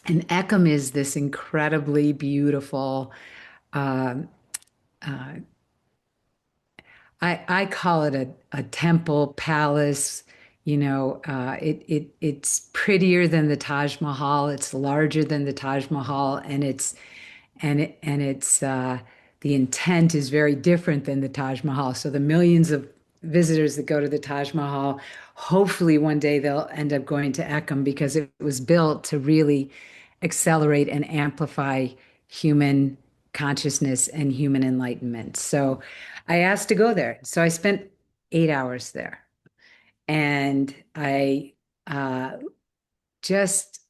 And Eckham is this incredibly beautiful, uh, uh, I call it a temple palace. It's prettier than the Taj Mahal. It's larger than the Taj Mahal, and it's the intent is very different than the Taj Mahal. So the millions of visitors that go to the Taj Mahal, hopefully one day they'll end up going to Eckham because it was built to really accelerate and amplify human consciousness and human enlightenment. So I asked to go there. So I spent 8 hours there. And I uh, just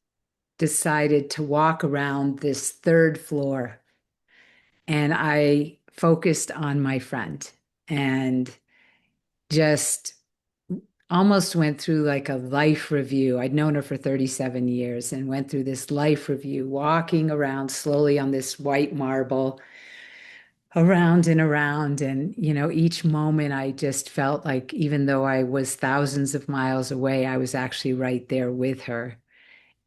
decided to walk around this third floor. And I focused on my friend and just almost went through like a life review. I'd known her for 37 years and went through this life review, walking around slowly on this white marble around and around. And, each moment I just felt like even though I was thousands of miles away, I was actually right there with her.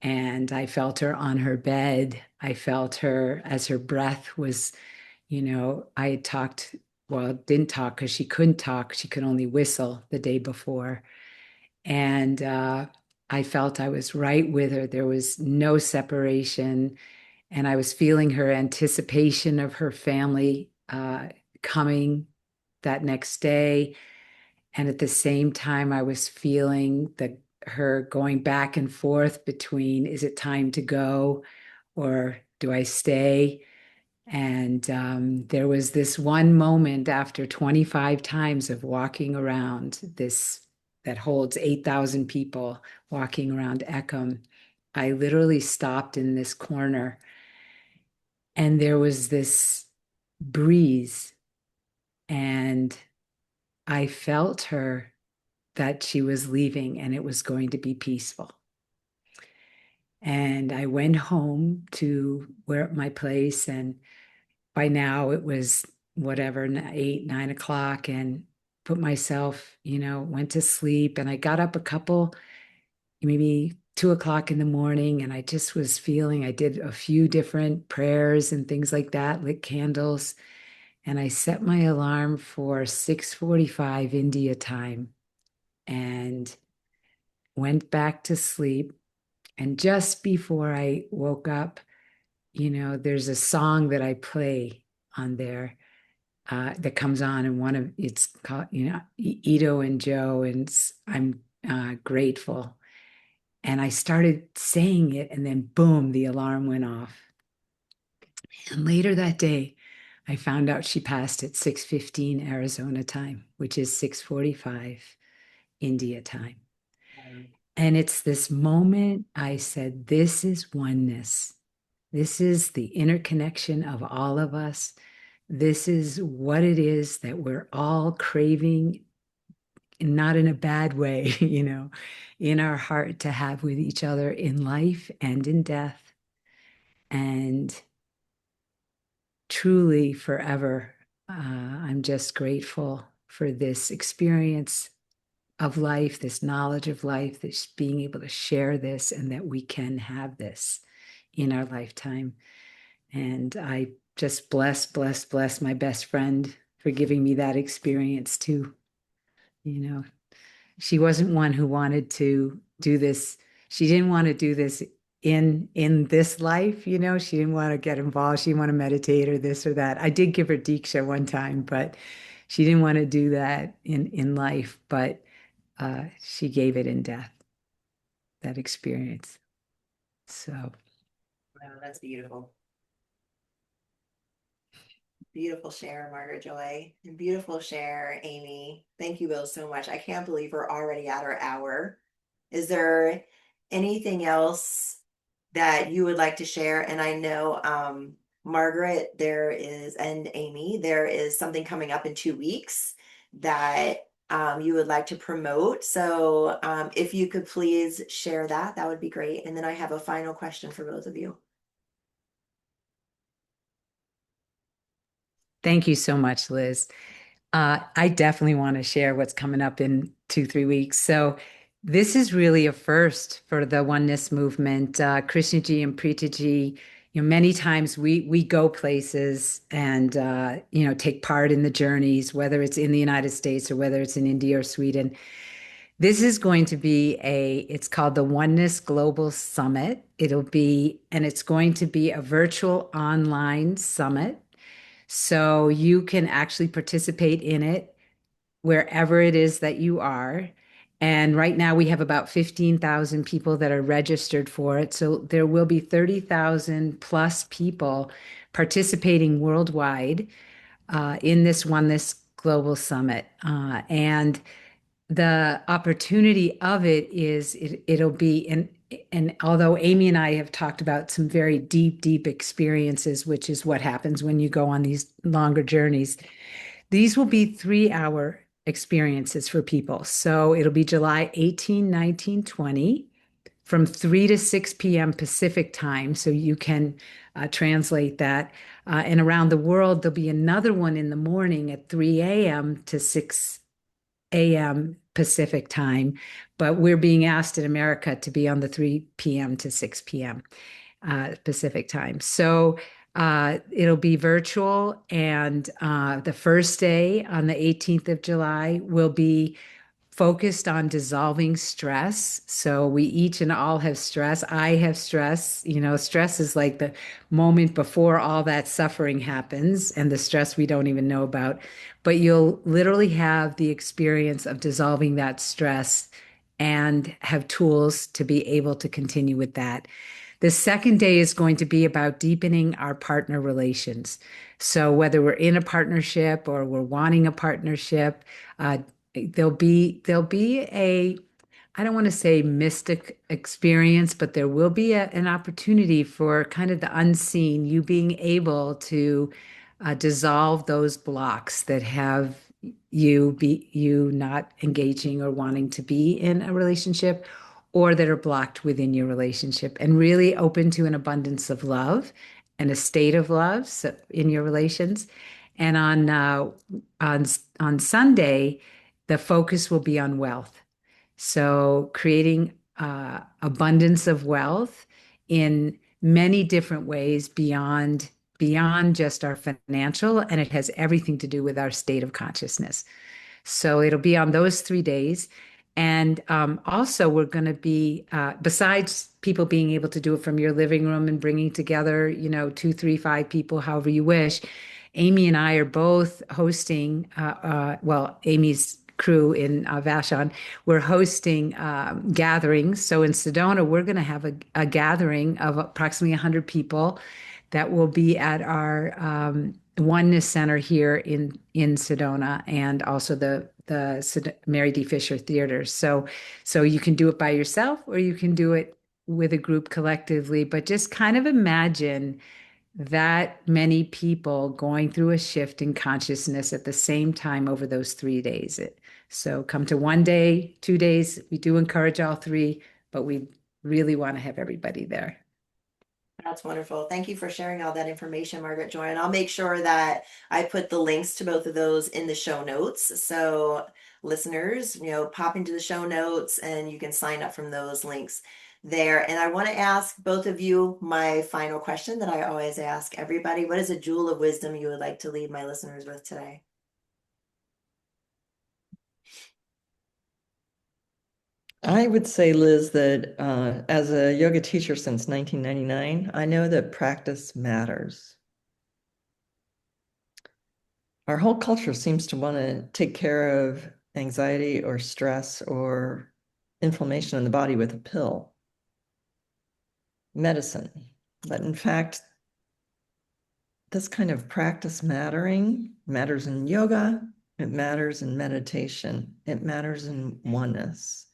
And I felt her on her bed. I felt her as her breath was, I had talked, well, didn't talk because she couldn't talk. She could only whistle the day before. And I felt I was right with her. There was no separation. And I was feeling her anticipation of her family coming that next day. And at the same time, I was feeling her going back and forth between, is it time to go or do I stay? And there was this one moment after 25 times of walking around this that holds 8,000 people walking around Eckham. I literally stopped in this corner and there was this breeze, and I felt her that she was leaving and it was going to be peaceful. And I went home to my place, and by now it was whatever, 8, 9 o'clock, and put myself, went to sleep. And I got up maybe 2 o'clock in the morning, and I just was feeling, I did a few different prayers and things like that, lit candles, and I set my alarm for 6:45 India time and went back to sleep. And just before I woke up, there's a song that I play on there that comes on, and it's called, Ito and Joe, and I'm grateful. And I started saying it, and then boom, the alarm went off. And later that day, I found out she passed at 6:15 Arizona time, which is 6:45 India time. And it's this moment I said, this is oneness. This is the interconnection of all of us. This is what it is that we're all craving, and not in a bad way, in our heart to have with each other in life and in death. And truly, forever, I'm just grateful for this experience of life, this knowledge of life, this being able to share this, and that we can have this in our lifetime. And I just bless my best friend for giving me that experience too. You know, she wasn't one who wanted to do this. She didn't want to do this in this life, She didn't want to get involved. She didn't want to meditate or this or that. I did give her Diksha one time, but she didn't want to do that in life. But she gave it in death, that experience. So Wow, that's beautiful. Beautiful share, Margaret Joy, and beautiful share, Amy. Thank you both so much. I can't believe we're already at our hour. Is there anything else that you would like to share? And I know, Margaret, and Amy, there is something coming up in 2 weeks that you would like to promote. So if you could please share that, that would be great. And then I have a final question for both of you. thank you so much, Liz. I definitely want to share what's coming up in 2, 3 weeks. So this is really a first for the oneness movement. Krishnaji and Preetaji, many times we go places and take part in the journeys, whether it's in the United States or whether it's in India or Sweden. This is going to be it's called the Oneness Global Summit. And it's going to be a virtual online summit. So you can actually participate in it wherever it is that you are. And right now we have about 15,000 people that are registered for it. So there will be 30,000 plus people participating worldwide in this Oneness Global Summit. And the opportunity of it is it'll be and although Amy and I have talked about some very deep experiences, which is what happens when you go on these longer journeys, these will be 3-hour experiences for people. So it'll be July 18, 19, 20 from 3 to 6 p.m. Pacific time. So you can translate that. And around the world, there'll be another one in the morning at 3 a.m. to 6 a.m. Pacific time. But we're being asked in America to be on the 3 p.m. to 6 p.m. Pacific time. So it'll be virtual. And the first day on the 18th of July will be focused on dissolving stress. So we each and all have stress. I have stress. Stress is like the moment before all that suffering happens and the stress we don't even know about. But you'll literally have the experience of dissolving that stress and have tools to be able to continue with that. The second day is going to be about deepening our partner relations. So whether we're in a partnership or we're wanting a partnership, there'll be a, I don't want to say mystic experience, but there will be an opportunity for kind of the unseen, you being able to dissolve those blocks that have you not engaging or wanting to be in a relationship, or that are blocked within your relationship, and really open to an abundance of love and a state of love in your relations. And on Sunday, the focus will be on wealth. So creating abundance of wealth in many different ways beyond just our financial, and it has everything to do with our state of consciousness. So it'll be on those 3 days. And also, we're going to be, besides people being able to do it from your living room and bringing together, 2, 3, 5 people, however you wish, Amy and I are both hosting, well, Amy's crew in Vashon, we're hosting gatherings. So in Sedona, we're going to have a gathering of approximately 100 people that will be at our Oneness Center here in Sedona, and also the Mary D. Fisher Theater. So you can do it by yourself or you can do it with a group collectively, but just kind of imagine that many people going through a shift in consciousness at the same time over those 3 days. So come to one day, 2 days. We do encourage all three, but we really want to have everybody there. That's wonderful. Thank you for sharing all that information, Margaret Joy. And I'll make sure that I put the links to both of those in the show notes. So listeners, pop into the show notes and you can sign up from those links there. And I want to ask both of you my final question that I always ask everybody. What is a jewel of wisdom you would like to leave my listeners with today? I would say, Liz, that as a yoga teacher since 1999, I know that practice matters. Our whole culture seems to want to take care of anxiety or stress or inflammation in the body with a pill, medicine. But in fact, this kind of practice matters in yoga, it matters in meditation, it matters in oneness.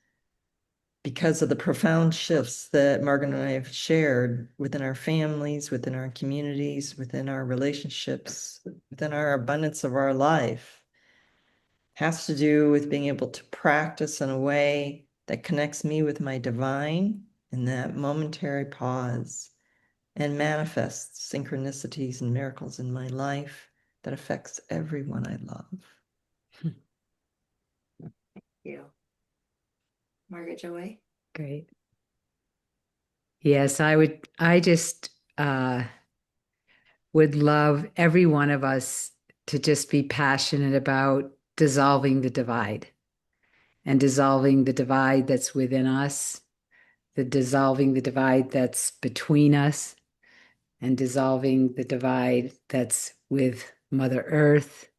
Because of the profound shifts that Margaret and I have shared within our families, within our communities, within our relationships, within our abundance of our life, has to do with being able to practice in a way that connects me with my divine in that momentary pause and manifests synchronicities and miracles in my life that affects everyone I love. Thank you. Margaret Joy? Great. Yes, I just would love every one of us to just be passionate about dissolving the divide and dissolving the divide that's within us, dissolving the divide that's between us, and dissolving the divide that's with Mother Earth.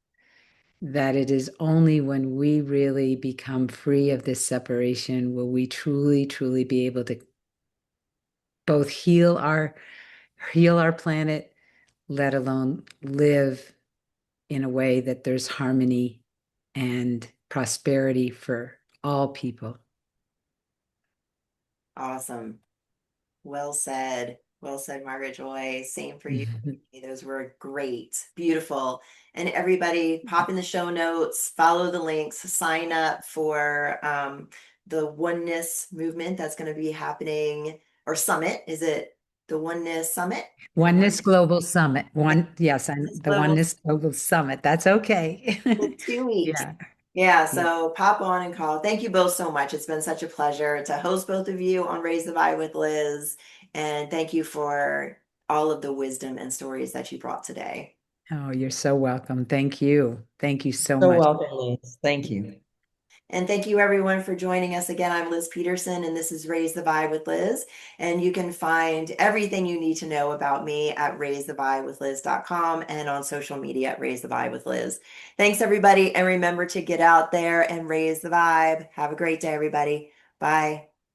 That it is only when we really become free of this separation will we truly, truly be able to both heal our planet, let alone live in a way that there's harmony and prosperity for all people. Awesome. Well said. Well said, Margaret Joy. Same for you. Those were great, beautiful. And everybody, pop in the show notes, follow the links, sign up for the Oneness movement that's going to be happening, or summit. Is it the Oneness Summit? Oneness Global Summit. Yes, and Oneness the Global Oneness Global Summit. That's okay. in 2 weeks. Yeah. Yeah, Yeah. so pop on and call. Thank you both so much. It's been such a pleasure to host both of you on Raise the Vibe with Liz. And thank you for all of the wisdom and stories that you brought today. Oh, you're so welcome. Thank you. Thank you so So much. welcome, Liz. Thank you. And thank you everyone for joining us again. I'm Liz Peterson, and this is Raise the Vibe with Liz. And you can find everything you need to know about me at raisethevibewithliz.com and on social media at Raise the Vibe with Liz. Thanks, everybody. And remember to get out there and raise the vibe. Have a great day, everybody. Bye.